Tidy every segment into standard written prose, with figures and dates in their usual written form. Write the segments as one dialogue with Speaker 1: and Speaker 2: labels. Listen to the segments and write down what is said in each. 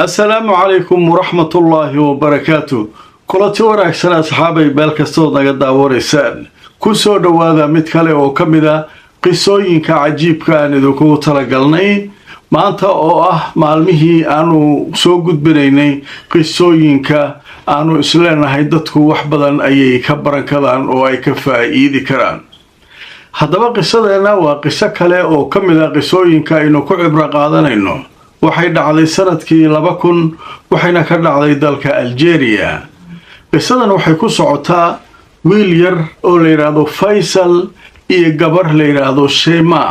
Speaker 1: السلام عليكم ورحمة الله وبركاته كلتي wanaagsan asxaabay meel kastoo naga daawareysaan ku soo dhawaada mid kale oo kamida qisooyinka cajiibka aan idinku talagalnay maanta oo ah maalmihii aanu soo gudbinaynay qisooyinka aanu isleenahay dadku wax badan ayay ka baran karaan oo ay ka faa'iidi karaan haddaba qisadeena waa qiso kale oo kamida qisooyinka aynu ku cibro qaadanayno waxay dhacday sanadkii 2000 waxayna ka dhacday dalka Algeria qisadan waxay ku socotaa wiil yar oo la yiraahdo Faisal iyo gabar la yiraahdo Shema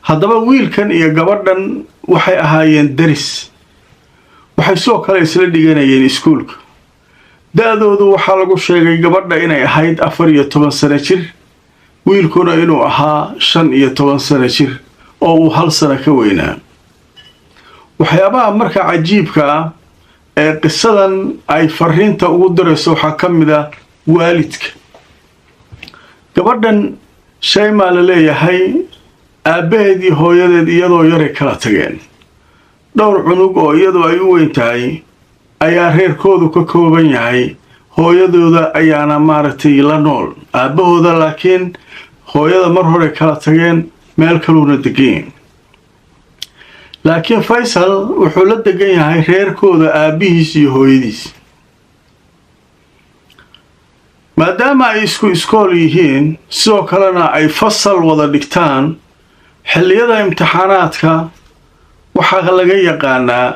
Speaker 1: haddaba wiilkan iyo gabadhan waxay ahaayeen daris waxay soo kale isla dhiganayeen iskuulka daadoodu waxa lagu sheegay gabadha inay ahayd 14 sano jir wiilkuna inuu ahaa 15 sano jir oo uu hal sano ka weynaa waxyaabaha marka cajiibka ee qisadan ay fariinta ugu dirayso waxa kamid ah waalidka gabadhan Shema la leeyahay aabaheedii hooyadeed iyadoo yar kala tageen dhowr cunug oo iyadoo ay u weyn tahay ayaa reerkoodu ka kooban yahay hooyadooda ayaana maaragtay la nool aabahooda laakiin hooyada mar hore kala tageen meel kaluna degan laakiin Faisal wuxuu la degan yahay reerkooda aabihiis iyo hooyadiis maadaama ay isku iskool yihiin sidoo kalena ay fasal wada dhigtaan xilliyada imtixaanaadka waxa laga yaqaanaa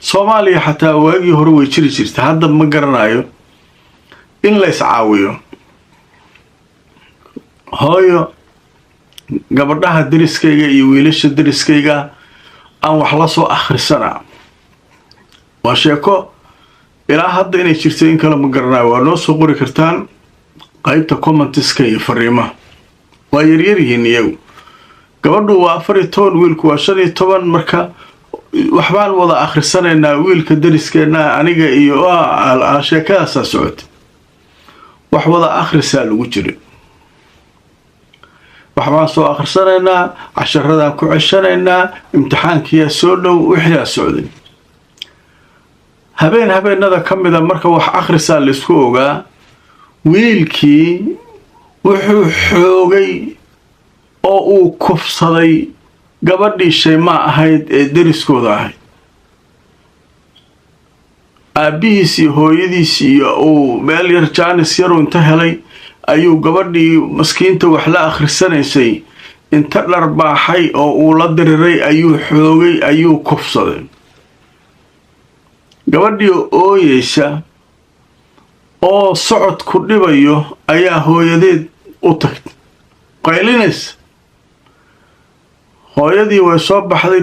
Speaker 1: Soomaaliya xataa waagii hore way jiri jirtay hadda ma garanayo in la iscaawiyo hooyo gabadhaha dariskayga iyo wiilasha dariskayga aan wax la soo akhrisana waa sheeko ilaa hadda inay jirto in kala ma garanayo waa noo soo qori kartaan qaybta commentiska iyo fariimaha waa yaryar yihiin iyagu gabadhu waa 14 wiilku waa 15 marka waxbaan wada akhrisanaynaa wiilka dariskeena aniga iyo sheekadaas socotay wax wada akhrisaa lagu jiray waxbaan soo akhrisanaynaa casharradaan ku ceshanaynaa imtixaankiya soo dhow wixii socday habeenada kamida marka wax akhrisaa la isku ogaa wiilkii wuxuu xoogay oo uu kufsaday gabadhii Shema ahayd ee dariskooda ahayd aabihiis iyo hooyadiis iyo uu meel yar jaanis yar inta helay ayuu gabadhii maskiinta wax la akhrisanaysay inta dharbaaxay oo uu la diriray ayuu xoogay ayuu kufsaday gabadhii ooyeysa oo socod ku dhibayo ayaa hooyadeed u tagtay qaylinaysa hooyadii way soo baxday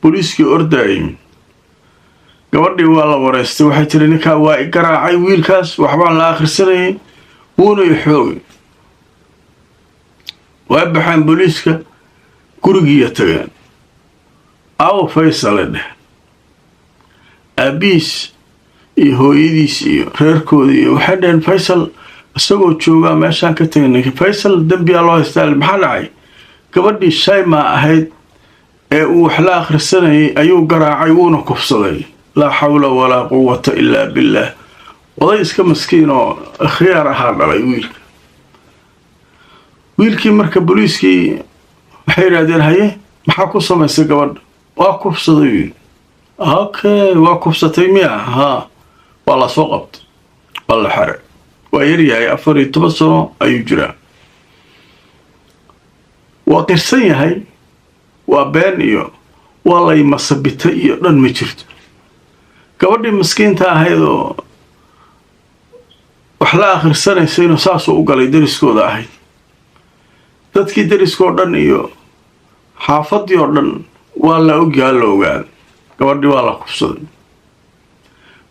Speaker 1: booliiskii ordaayay gabadhii waa la wareystay waxay tiri ninka waa i garaacay wiilkaas waxbaan la akhrisanayay wuuna i xoogay way baxeen booliiska gurigiiya tageen aw Faisal dheh aabiis iyo hooyadiis iyo reerkoodii iyo waxay dhaheen Faisal isagoo jooga meeshaan ka tagnay Faisal dambiga loo haystaa maxaa dhacay gabadhii Shema ahayd ee uu wax la akhrisanayay ayuu garaacay wuuna kufsaday la hawla wala quwwata illa billah waday iska maskiin oo khiyaar ahaa dhalay wiilkii marka booliiskii waxay raadeen haye maxaa ku samaysay gabadha waa kufsaday okay waa kufsatay miya waa la soo qabtay waa la xaray waa yaryahay 14 sano ayuu jiraa waa qirsan yahay waa been iyo waa lay masabita iyo dhan ma jirto gabadhii maskiinta ahayd oo wax la akhrisanaysay inuu saas u galay dariskooda ahayd dadkii dariskoo dhan iyo xaafadii oo dhan waa la ogaa gabadhii waa la kufsaday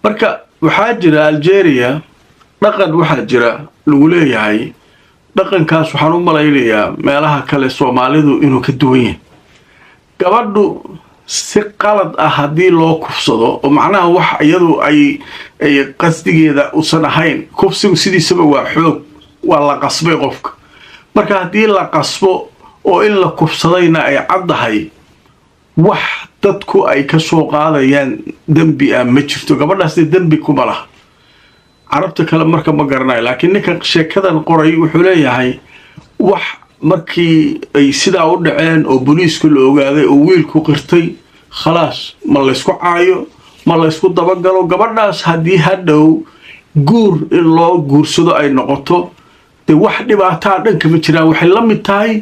Speaker 1: marka waxaa jira Algeria dhaqan waxaa jira lagu leeyahay dhaqankaas waxaan u malaynayaa meelaha kale Soomaalidu inuu ka duwan yahay gabadhu si qalad ah hadii loo kufsado oo macnaha wax iyadu ay qasdigeeda usan ahayn kufsigu sidiisaba waa xoog waa la qasbay qofka marka hadii la qasbo oo in la kufsadayna ay caddahay wax dadku ay ka soo qaadayaan dembi ah ma jirto gabadhaasna dembi kuma laha carabta kale marka ma garanayo laakiin ninka sheekadan qoray wuxuu leeyahay wax markii ay sidaa u dhaceen oo booliisku la ogaaday oo wiilku qirtay khalaas ma la isku caayo ma la isku dabagalo gabadhaas haddii hadhow guur in loo guursado ay noqoto dee wax dhibaataa dhanka ma jiraan waxay la mid tahay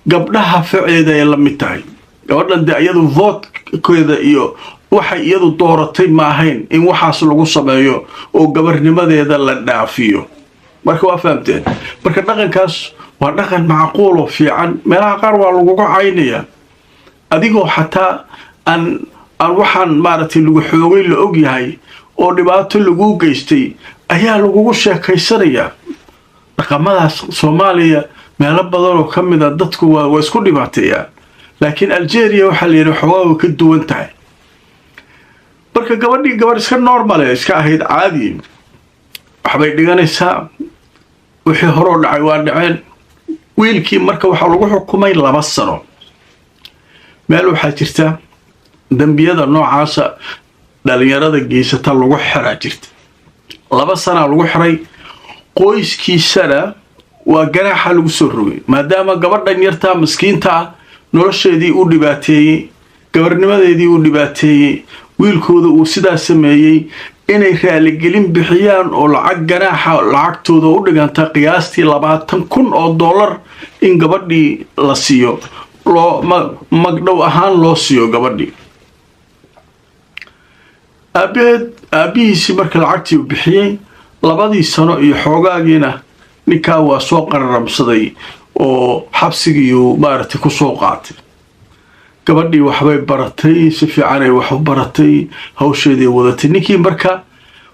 Speaker 1: gabdhaha faceeda ay la mid tahay gabadhan dee iyadu voodkeeda iyo waxay iyadu dooratay ma ahayn in waxaas lagu sameeyo oo gabarnimadeeda la dhaafiyo marka waa fahamteen marka dhaqankaas waa dhaqan macquul oo fiican meelaha qaar waa laguga caynaya adigoo xataa aan waxaan maaragtay lagu xoogay la og yahay oo dhibaato lagu geystay ayaa lagugu sheekaysanayaa dhaqamadaas Soomaaliya meelo badan oo ka mid ah dadku waa isku dhibaateeyaan laakiin Algeria waxa la yiraahdo xawaaw ka duwan tahay marka gabar iska normal ah iska ahayd caadi waxbay dhiganaysaa wixii hore u dhacay waa dhaceen wiilkii marka waxa lagu xukumay 2 sano meel waxa jirta dambiyada noocaasa dhalinyarada geysata lagu xiraa jirta 2 sano lagu xiray qoyskiisana waa ganaaxa lagu soo rogay maadaama gabadhan yarta miskiinta nolosheedii u dhibaateeyay gabarnimadeedii u dhibaateeyay wiilkooda uu sidaa sameeyay inay raali gelin bixiyaan oo lacag ganaaxa lacagtooda u dhiganta qiyaastii $20,000 in gabadhii la siiyo loo magdhow ahaan loo siiyo gabadhii aabihiisi marka lacagtii u bixiyay 2 sano iyo xoogaagiina ninkaa waa soo qararamsaday oo xabsigii maaragtay ku soo qaatay gabadhii waxbay baratay si fiican ay wax u baratay hawsheedii wadatay ninkii marka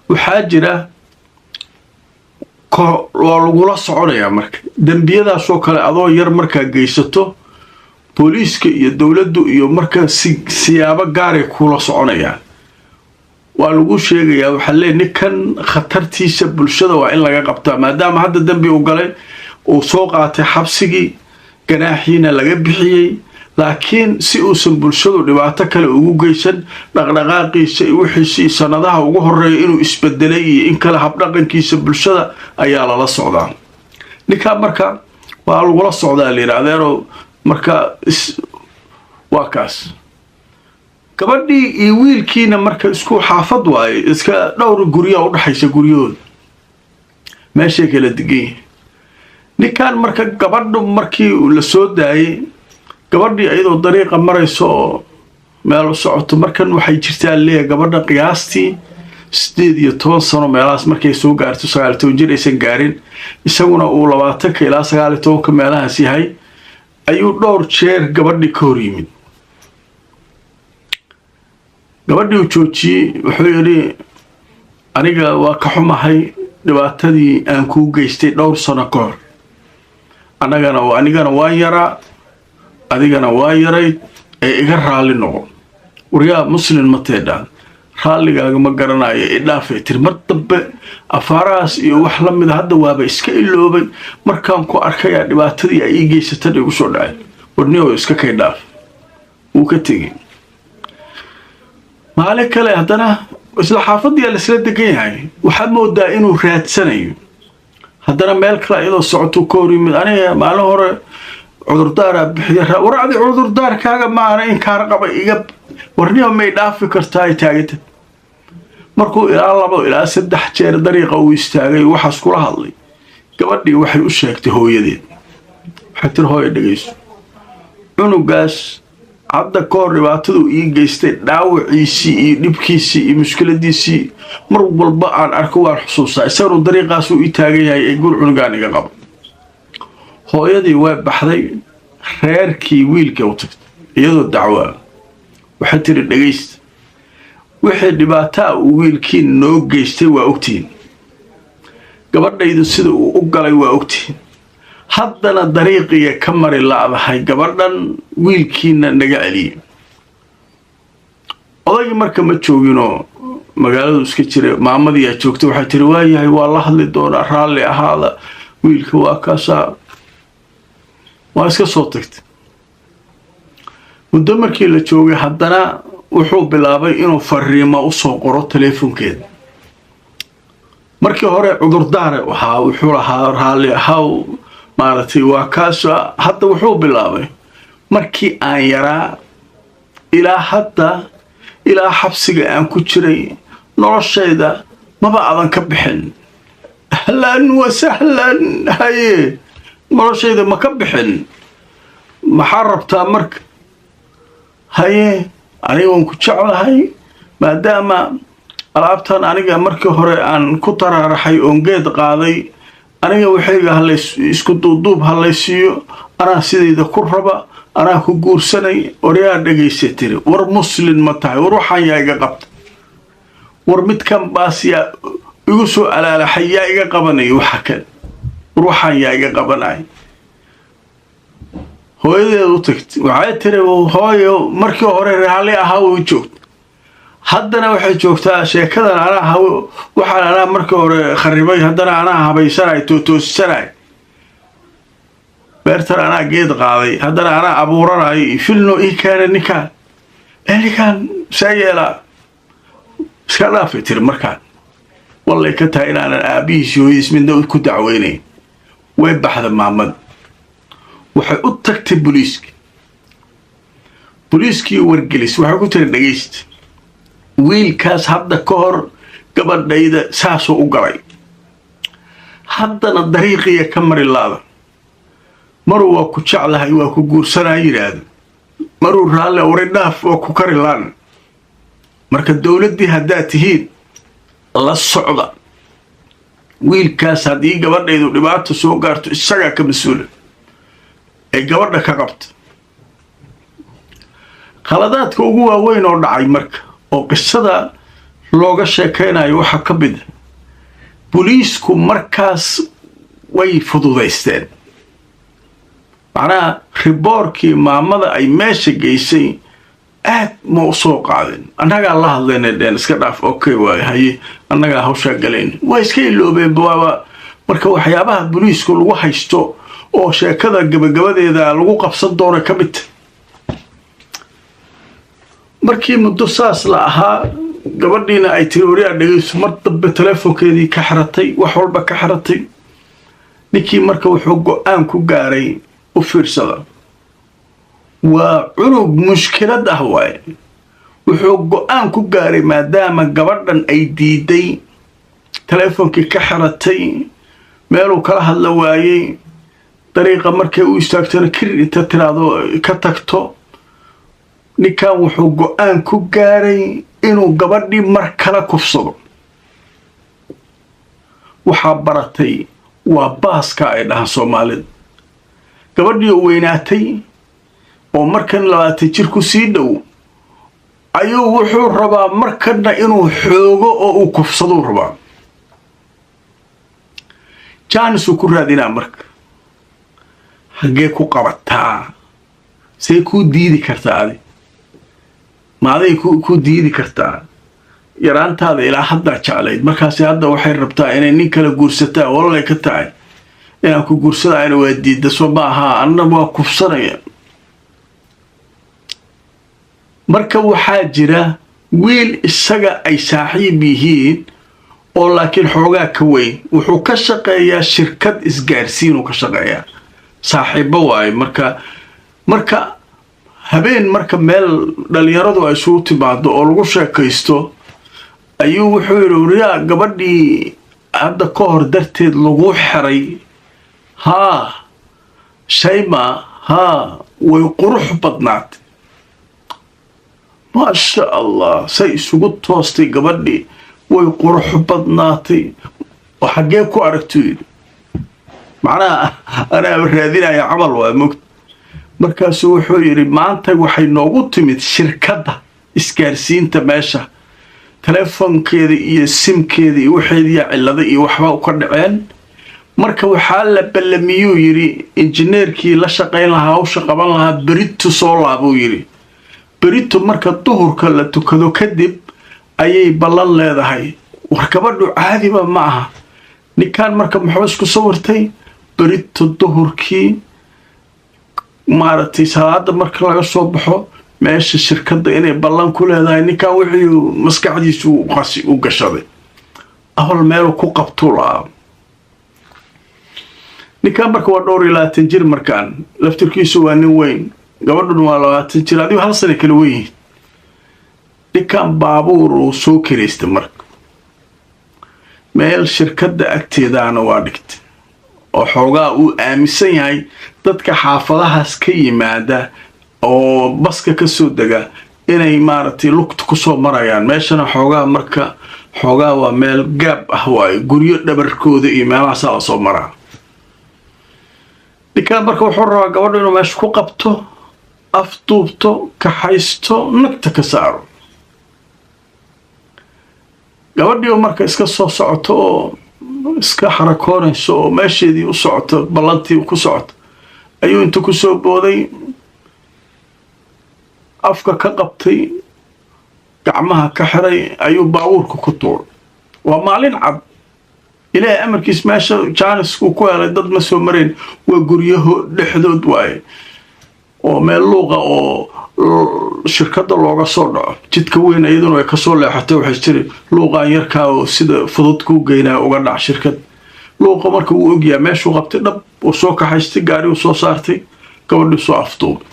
Speaker 1: waxaa jira waa lagula soconayaa marka dambiyadaas oo kale adoo yar markaa geysato booliiska iyo dowladdu iyo marka siyaabo gaar ah kula soconayaan waa lagu sheegayaa waxa leeyahay ninkan khatartiisa bulshada waa in laga qabtaa maadaama hadda dambi uu galay uu soo qaatay xabsigii ganaaxiina laga bixiyay laakiin si uusan bulshadu dhibaato kale ugu geysan dhaqdhaqaaqiisa iyo wixii sanadaha ugu horeeyay inuu isbedelay iyo in kala habdhaqankiisa bulshada ayaa lala socdaa ninka marka waa lagu socdaa leeyahay marka waa kaas gabadhii iyo wiilkiina marka isku xaafad waay iska dhowr guriga u dhaxaysa guriyooda meesha kala digay ninkan marka gabadhu markii la soo daayay gabadhii ayadoo dariiqa marayso meel socoto markan waxay jirtaa leeyahay gabadha qiyaastii 18 sano meelaas markay soo gaarto 19 jir aysan gaarin isaguna uu 20 ilaa 19 meelahaas yahay ayuu dhowr jeer gabadhii ka hor yimid gabadhii uu joojiyay wuxuu yiri aniga waa ka xumahay dhibaatadii aan ku geystay dhowr sano ka hor anigana waa yaraa adigana waa yaray ee iga raali noqo wariyaa muslim ma teedaan raaligaaga ma garanayo idhaafay tir mar dambe afaaraas iyo wax la mid hadda waaba iska iloobay markaan ku arkay dhibaatadii ay geysatay igu soo dhacay warniyo iska kay dhaaf uu ka tagay maalin kale haddana isla xaafadii la isla degan yahay waxa moodaa inuu raadsanayo haddana meel kale iyadoo socoto ka hor yimid aniga maalin hore cudurdaar bixiya waraacdi cudurdaarkaaga ma ana in kaar qaba iga warniyo may dhaafi kartaa ay taagtay markuu ilaa 2 ilaa 3 jeer dariiqa uu istaagay waxaas kula hadlay gabadhii waxay u sheegtay hooyadeed waxay tir hooyo dhageyso cunugaas hadda ka hor dhibaatadu ii geystay dhaawaciisii iyo dhibkiisii iyo mushkiladiisii mar walba aan arko waan xusuustaa isagoo dariiqaas uu ii taagan yahay ee guri cunugaan iga qabo hooyadii way baxday reerkii wiilka u tagtay iyadoo dacwo waxay tiri dhageysta wixii dhibaato uu wiilkii noo geystay waa ogtiin gabadhaydu sida uu u galay waa ogtiin haddana dariiqiga ka mari laadahay gabadhan wiilkiina naga celiyay odaygi marka ma joogino magaaladu iska jira maamadii ay joogtay waxay tiri waayahay waa la hadli doonaa raalli ahaada wiilka waa kaasa waa iska soo tagtay muddo markii la joogay haddana wuxuu bilaabay inuu fariimo u soo qoro teleefonkeeda. markii hore cudurdaare waxaa wuxuu lahaa raalli ahaw maaragtay waa kaas. hadda wuxuu bilaabay markii aan yaraa ilaa hadda ilaa xabsiga aan ku jiray noloshayda maba adan ka bixin. ahlan wa sahlan. haye noloshayda ma ka bixin, maxaa rabtaa marka? haye aniga waan ku jeclahay maadaama alaabtan aniga markii hore aan ku taraaraxay oon geed qaaday, aniga waxayga isku duuduub halaysiiyo, anaa sidayda ku raba, anaa ku guursanay. waryaa dhegaysa tiri, war muslin ma tahay? war waxaan yaa iga qabta? war midkan baas yaa igu soo alaalaxay yaa iga qabanay? waxa kan war waxaan yaa iga qabanay? hooyadeed u tagtay waxay tiri, hooyo markii hore raalli ahaa way joogta, haddana waxay joogtaa sheekadan anaa waxaan anaa markii hore kharibay, haddana anaa habaysanay toossanay, beertan anaa geed qaaday, haddana anaa abuuranay. filno ii keena ninkaan ninkaan saa yeelaa iska dhaafay tiri. markaan wallay ka tahay inaanan aabihiisi hooyadiis midna ku dacweynayn. way baxda maamad, waxay u tagtay booliiskii wargelis. waxay ku tiri, dhegaysta, wiilkaas hadda ka hor gabadhayda saasuu u galay, haddana dariiqiya ka mari laada. maruu waa ku jeclahay waa ku guursanaa yidhaahdo, maruu raalle wari dhaaf waa ku kari laan. marka dowladdii haddaad tihiin la socda, wiilkaas haddii gabadhaydu dhibaato soo gaarto isagaa ka mas-uula ee gabadha ka qabta. khaladaadka ugu waaweyn oo dhacay marka oo qisada looga sheekaynayo waxaa ka mid a booliisku markaas way fududaysteen. macnaha riboorkii maamada ay meesha geysay aad ma u soo qaadin. annagaa la hadlayna dheen iska dhaaf, okay waay, haye annagaa hawshaa galayn. waa iska iloobeen baaba. marka waxyaabaha booliisku lagu haysto oo sheekada gabagabadeeda lagu qabsan doono ka mid. markii muddo saas la ahaa, gabadhiina ay tiri wariyaa dhegayso, mar dambe teleefonkeedii ka xiratay, wax walba ka xiratay. ninkii marka wuxuu go-aan ku gaaray, u fiirsada, waa cunug mushkilad ah waaye. wuxuu go-aan ku gaaray maadaama gabadhan ay diiday, teleefonkii ka xiratay, meeluu kala hadla waayey, dariiqa markay u istaagtona kir inta tiraado ka tagto. ninkan wuxuu go-aan ku gaaray inuu gabadhii mar kala kufsado. waxaa baratay waa baaska ay dhahaan Soomaalida. gabadhii oo weynaatay oo markan 20 jir ku sii dhow ayuu wuxuu rabaa markana inuu xoogo oo uu kufsado rabaa. jaanis ku raadinaa marka hagee ku qabataa, say ku diidi kartaa adi maaday ku diidi kartaa yaraantaada ilaa hadda jeclayd. markaas hadda waxay rabtaa inay nin kala guursataa, walaalay ka tahay inaan ku guursadayna waa diidda. soo ma aha, annaba waa kufsanaya. marka waxaa jira wiil isaga ay saaxiib yihiin oo laakiin xoogaa ka weyn. wuxuu ka shaqeeyaa shirkad isgaarsiin, ka shaqeeyaa saaxiibo waaye. marka habeen marka meel dhalinyaradu ay isugu timaado oo lagu sheekaysto ayuu wuxuu yidhi, wariyaa gabadhii hadda ka hor darteed lagu xiray, haa shayma, haa way qurux badnaatay, maasha allah, say isugu toostay gabadhii, way qurux badnaatay. oo xaggee ku aragtu yidhi, macnaha anaa raadinaya camal waa mogta. markaasuu wuxuu yidhi, maanta waxay noogu timid shirkadda isgaarsiinta meesha, teleefonkeeda iyo simkeeda iyo waxeediya cillada iyo waxba u ka dhaceen. marka waxaa la ballamiyuu yidhi injineerkii la shaqayn lahaa, hawsha qaban lahaa, berito soo laabuu yidhi. berito marka duhurka la tukado kadib ayay ballan leedahay. war gabadhu caadiba ma aha. ninkan marka muxuu isku sawirtay berito duhurkii maaragtay salaada marka laga soo baxo meesha shirkadda inay ballan ku leedahay ninkan wixii maskaxdiisu u gashaday ahol meel ku qabtuu lahaa ninkan marka waa dhowr iyo 20 jir markaan laftirkiisu waa nin weyn gabadhuna waa 20 jir adigu hal sano kala weyn ninkan baabuur uu soo kireystay marka meel shirkadda agteedaana waa dhigtay oo xoogaa uu aaminsan yahay dadka xaafadahaas ka yimaada oo baska ka soo dega inay maaragtay lugta ku soo marayaan meeshana xoogaa marka xoogaa waa meel gaab ah waaye guryo dhabarkooda iyo meelahaasaa la soo maraa ninkaan marka wuxuu rabaa gabadha inuu meesha ku qabto afduubto kaxaysto nagta ka saaro gabadhii marka iska soo socoto oo iska xarakoonayso oo meesheedii u socoto ballantii ku socoto ayuu inta ku soo booday afka ka qabtay gacmaha ka xiray ayuu baabuurka ku tuuray waa maalin cad ilaahay amarkiis meesha jaanisku ku helay dad ma soo mareen waa guryaho dhexdood waaye oo meel luuqa oo shirkadda looga soo dhaco jidka weyn iyaduna ay ka soo leexatay waxay tiri luuqaan yarkaa oo sida fudud kuu geynaa uga dhac shirkad luuqa marka uu ogyahay meeshuu qabtay dhab uu soo kaxaystay gaari uu soo saartay gabadhii soo afduubay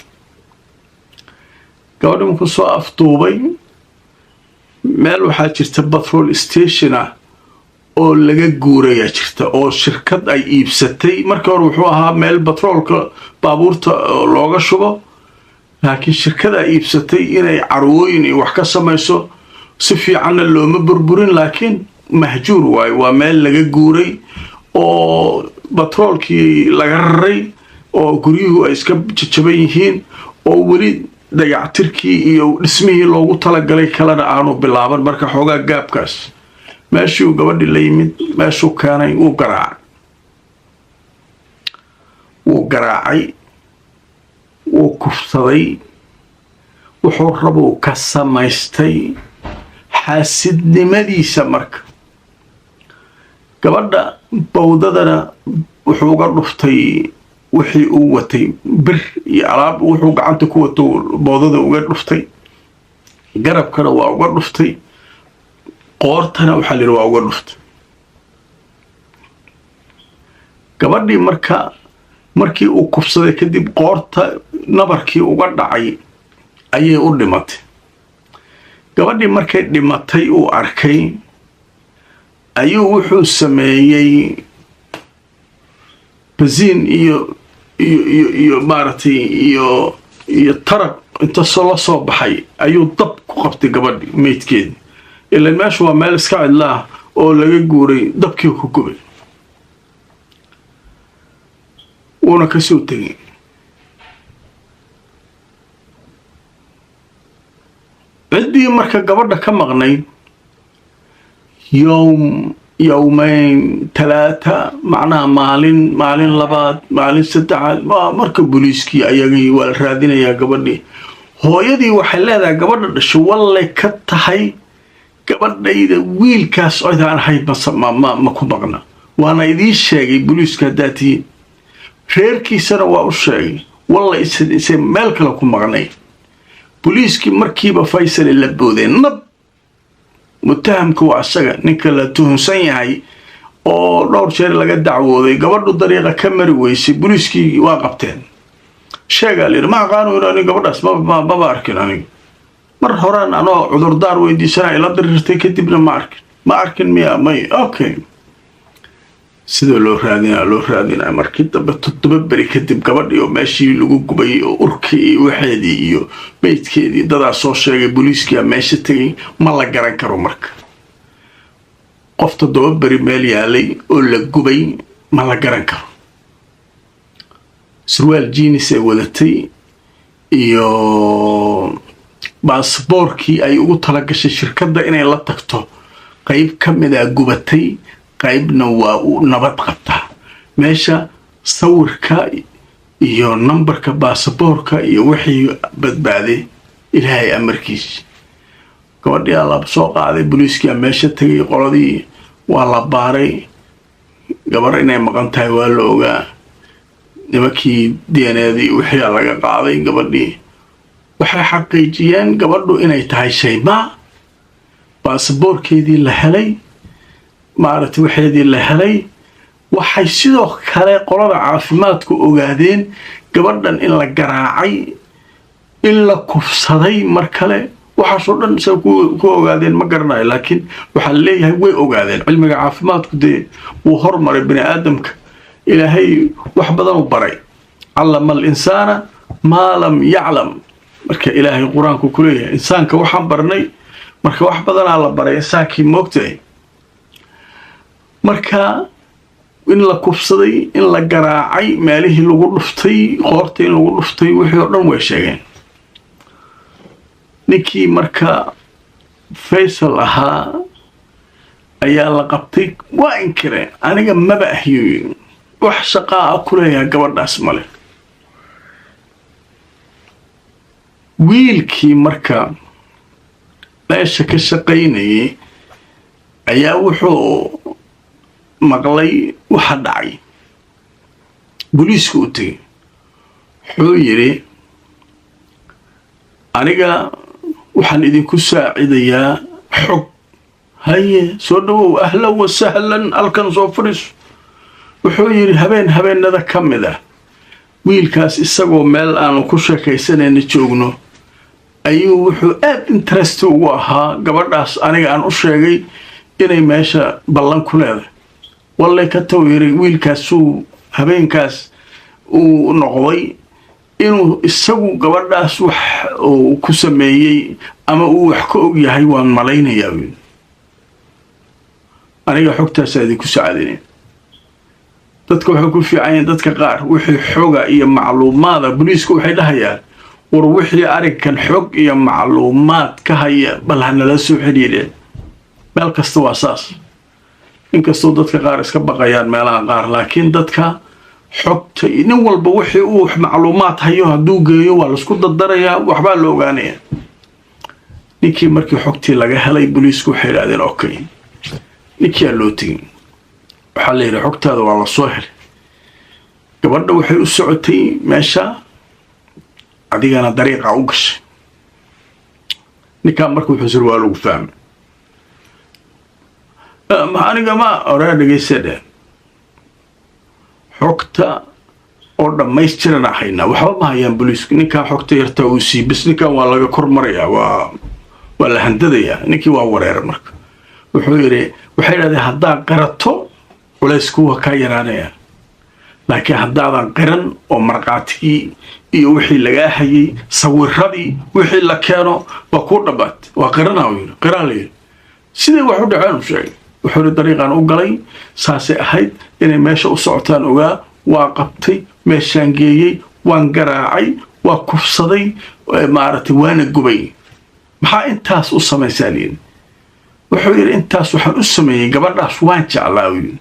Speaker 1: gabadhii markuu soo afduubay meel waxaa jirta petrol station ah oo laga guurayaa jirta oo shirkad ay iibsatay markii hore wuxuu ahaa meel batroolka baabuurta looga shubo laakiin shirkada iibsatay inay carwooyin iyo wax ka samayso si fiicanna looma burburin laakiin mahjuur waaye waa meel laga guuray oo batroolkii laga raray oo guryuhu ay iska jajaban yihiin oo weli dayactirkii iyo dhismihii loogu talagalay kalena aanu bilaaban marka xoogaa gaabkaas meeshuu gabadhii la yimid meeshuu keenay wuu garaacay wuu kufsaday wuxuu rabuu ka samaystay xaasidnimadiisa marka gabadha bawdadana wuxuu uga dhuftay wixii uu watay bir iyo alaab wuxuu gacanta ku wato bawdada uga dhuftay garabkana waa uga dhuftay qoortana waxaa la yidhi waa uga dhuftay gabadhii markii uu kufsaday kadib qoorta nabarkii uga dhacay ayay u dhimatay gabadhii markay dhimatay uu arkay ayuu wuxuu sameeyey basiin iyo maaragtay iyo tarab inta la soo baxay ayuu dab ku qabtay gabadhii meydkeedii ilaan meeshu waa meel iska cidlaah oo laga guuray dabkii ku gubay wuuna ka soo tegay ciddii marka gabadha ka maqnayd yowmayn 3 macnaha maalin labaad maalin saddexaad marka booliiskii ayagii waa la raadinayaa gabadhii hooyadii waxay leedahay gabadha dhasho wallay ka tahay gabadhayda wiilkaas oydaan ahayd ma ku maqna waana idiin sheegay booliiska haddaad tihiin reerkiisana waa u sheegay walla isay meel kale ku maqnay booliiskii markiiba faysal la boodeen nab mutahamka waa asaga ninka la tuhunsan yahay oo dhowr jeer laga dacwooday gabadhu dariiqa ka mari weysay booliiskii waa qabteen sheegaa la yidhi ma aqaano inaan gabadhaas maba arkin aniga mar horaan anoo cudurdaar weydiisanaya la diriirtay kadibna ma arkin miya may okay sida loo raadinaa markii dambe 7 beri kadib gabadhii oo meeshii lagu gubay oo urkii iyo waxeedii iyo meydkeedii dadaa soo sheegay booliiskii meesha tegay ma la garan karo marka qof 7 beri meel yaalay oo la gubay ma la garan karo surwaal jeans ay wadatay iyo baasaboorkii ay ugu talagashay shirkadda inay la tagto qayb ka mid ah gubatay qaybna waa u nabad qabtaa meesha sawirka iyo nambarka baasaboorka iyo wixii badbaaday ilaahay amarkiis gabadhii la soo qaaday booliiskii meesha tagay qoladii waa la baaray gabar inay maqan tahay waa la ogaa nimankii DNA-dii wixii laga qaaday gabadhii waxay xaqiijiyeen gabadhu inay tahay Shaymaa baasaboorkeedii la helay maaragtay waxeedii la helay waxay sidoo kale qolada caafimaadku ogaadeen gabadhan in la garaacay in la kufsaday mar kale waxaasoo dhan sa ku ogaadeen ma garanayo laakiin waxaa leeyahay way ogaadeen cilmiga caafimaadku dee wuu hormaray bini aadamka ilaahay wax badan u baray callama alinsaana maa lam yaclam marka ilaahay qur-aanku ku leeyahay insaanka waxaan barnay marka wax badanaa la baray insaankii moogtahay marka in la kufsaday in la garaacay meelihii lagu dhuftay qoorta in lagu dhuftay wixii oo dhan way sheegeen ninkii marka Faysal ahaa ayaa la qabtay waa inkireen aniga maba ahiyo wax shaqaa ku leeyahay gabadhaas male wiilkii marka meesha ka shaqaynayay ayaa wuxuu maqlay waxa dhacay booliisku u tagay wuxuu yiri aniga waxaan idinku saacidayaa xog haye soo dhawow ahlan wa sahlan halkan soo fadhiis wuxuu yiri habeenada ka mid ah wiilkaas isagoo meel aanu ku sheekaysanayna joogno ayuu wuxuu aad interest ugu ahaa gabadhaas aniga aan u sheegay inay meesha ballan ku leedahay wallahi ka tawiri wiilkaasuu habeenkaas uu noqday inuu isagu gabadhaas wax uu ku sameeyay ama uu wax ka og yahay waan malaynayaa aniga xogtaas aad ku saacadinay dadka waxay ku fiican dadka qaar wixii xoga iyo macluumaad booliisku waxay dhahayaan war wixii arrinkan xog iyo macluumaad ka haya bal hanala soo xiriireen meel kasta waa saas inkastoo dadka qaar iska baqayaan meelaha qaar laakiin dadka xogta nin walba wixii uu macluumaad hayo hadduu geeyo waa la isku dardarayaa waxbaa la ogaanayaa ninkii markii xogtii laga helay booliisku waxay yidhahdeen okay ninkii loo tegin waxaa la yidhi xogtaada waa la soo helay gabadha waxay u socotay meesha adigana dariiqa u gashay ninkaan marka wuxuu sir waa lagu fahmay aniga ma oraa dhegaysadeen xogta oo dhammaystiran ahayna waxba ma hayaan booliisku ninkaan xogta yartaa uu sii bis ninkaan waa laga kormarayaa waa la handadayaa ninkii waa wareeray marka wuxuu yidhi waxay yidhahdeen haddaad qirato culaysku waa kaa yaraanaya laakiin haddaadan qiran oo marqaatigii iyo wixii lagaa hayay sawiradii wixii la keeno waa kuu dhammaat waa qiranaa uu yidhi qiraa la yidhi sidee wax u dhaceen u sheegay wuxuu yidhi dariiqaan u galay saasay ahayd inay meesha u socotaan ogaa waa qabtay meeshaan geeyey waan garaacay waa kufsaday maaragtay waana gubay maxaa intaas u samaysaa layidhi wuxuu yidhi intaas waxaan u sameeyey gabadhaas waan jeclaa uu yidhi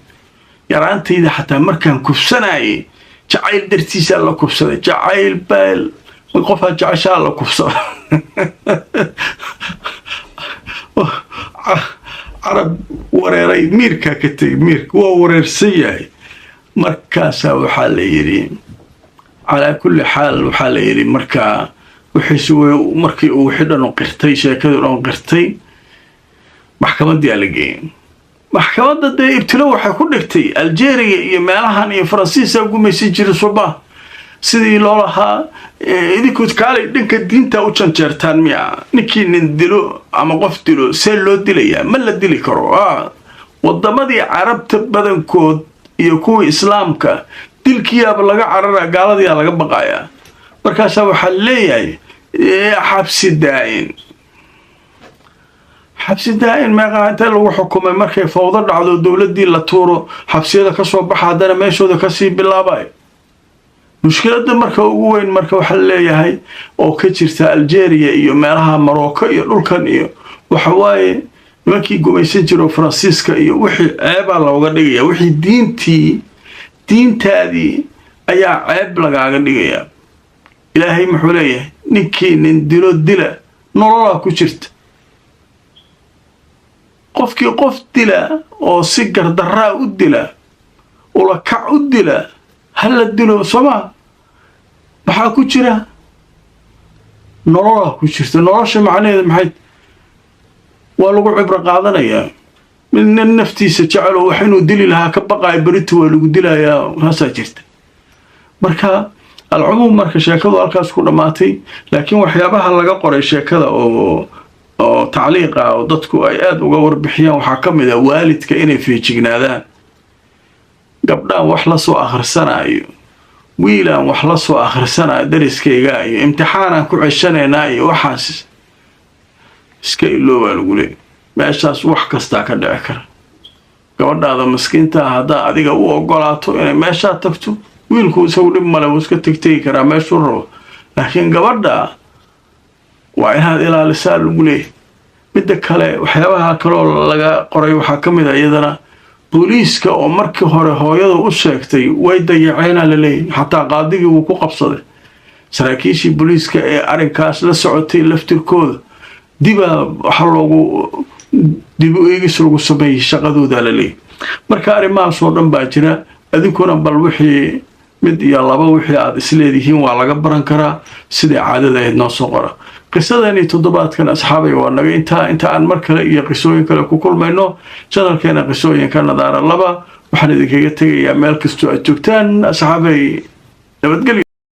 Speaker 1: yaraantayda xataa markaan kufsanayay jacayl dartiisaa la kufsaday jacayl beel qofaa jeceshaa la kufsada carab wareeray miirkaa ka tegay miirka waa wareersan yahay markaasaa waxaa la yidhi calaa kulli xaal waxaa la yidhi markaa wixiisu markii uu wixii dhan u qirtay sheekadii dhan qirtay maxkamaddii la geeyay maxkamadda dee ibtilo waxay ku dhigtay Algeria iyo meelahan iyo Faransiiska gumaysan jiray suba sidii loo lahaa idinku kaalay dhanka diinta u janjeertaan miya ninkii nin dilo ama qof dilo see loo dilayaa ma la dili karo wadamadii carabta badankood iyo kuwii islaamka dilkiyaaba laga cararaa gaaladiyaa laga baqayaa markaasaa waxaa leeyahay xabsi daa'in meeqa inta lagu xukumay markay fawdo dhacdo dowladii la tuuro xabsiyada ka soo baxa haddana meeshooda kasii bilaabay mushkiladda marka ugu weyn marka waxa leeyahay oo ka jirta Algeria iyo meelaha Morocco iyo dhulkan iyo waxa waaye nimankii gumaysan jiray Faransiiska iyo wixii ceeba looga dhigaya wixii diintaadii ayaa ceeb lagaaga dhigaya ilaahay muxuu leeyahay ninkii nin dilo dila nolol ku jirta qofkii qof dila oo si gardaraa u dila oo la kac u dila hal dilo soma maxaa ku jira nolola ku jirta nolosha macnaheedu maxay waa lagu cibro qaadanayaa من نفتي سجعلوا وحين ودلي لها كبقى بريتو ولقدلها يا هسا جرت مركا العموم مركا شاكذا الكاس كل ماتي لكن وحيابها لقى قري شاكذا أو تعليق أو ضدكو أياد وقور بحيان وحكم إذا والد كإني في جنادان قبل وحلصوا آخر سنة أيو ويلا وحلصوا آخر سنة درس كيجاي امتحانا كل عشان ناي وحاسس سكيلو والقولي meeshaas wax kasta ka dhici kara gabadhaada miskiinta hadaa adiga u ogolaato inay meesha tagto wiilku isagu dhib male uu iska tagtay kara meesha roo laakiin gabadha waa inaad ilaalisaa lagu leeyahay midda kale waxyaabaha kale oo laga qoray waxa kamid ah iyadana booliiska oo markii hore hooyada u sheegtay way dayaceen la leeyahay xataa qaadigii uu ku qabsaday saraakiishii booliiska ee arinkaas la socotay laftirkooda diba waxa loogu dib u eegis lagu sameeyay shaqadooda la leeyahay marka arrimahaas oo dhan baa jira adinkuna bal wixii mid iyo laba wixii aad isleedihiin waa laga baran karaa sida caadada ahayd noo soo qora qisadani toddobaadkan asxaabay waa naga inta aan mar kale iyo qisooyin kale ku kulmayno channelkeena qisooyinka nadaara laba waxaan idinkaga tegayaa meel kastoo aad joogtaan asxaabay nabadgelyo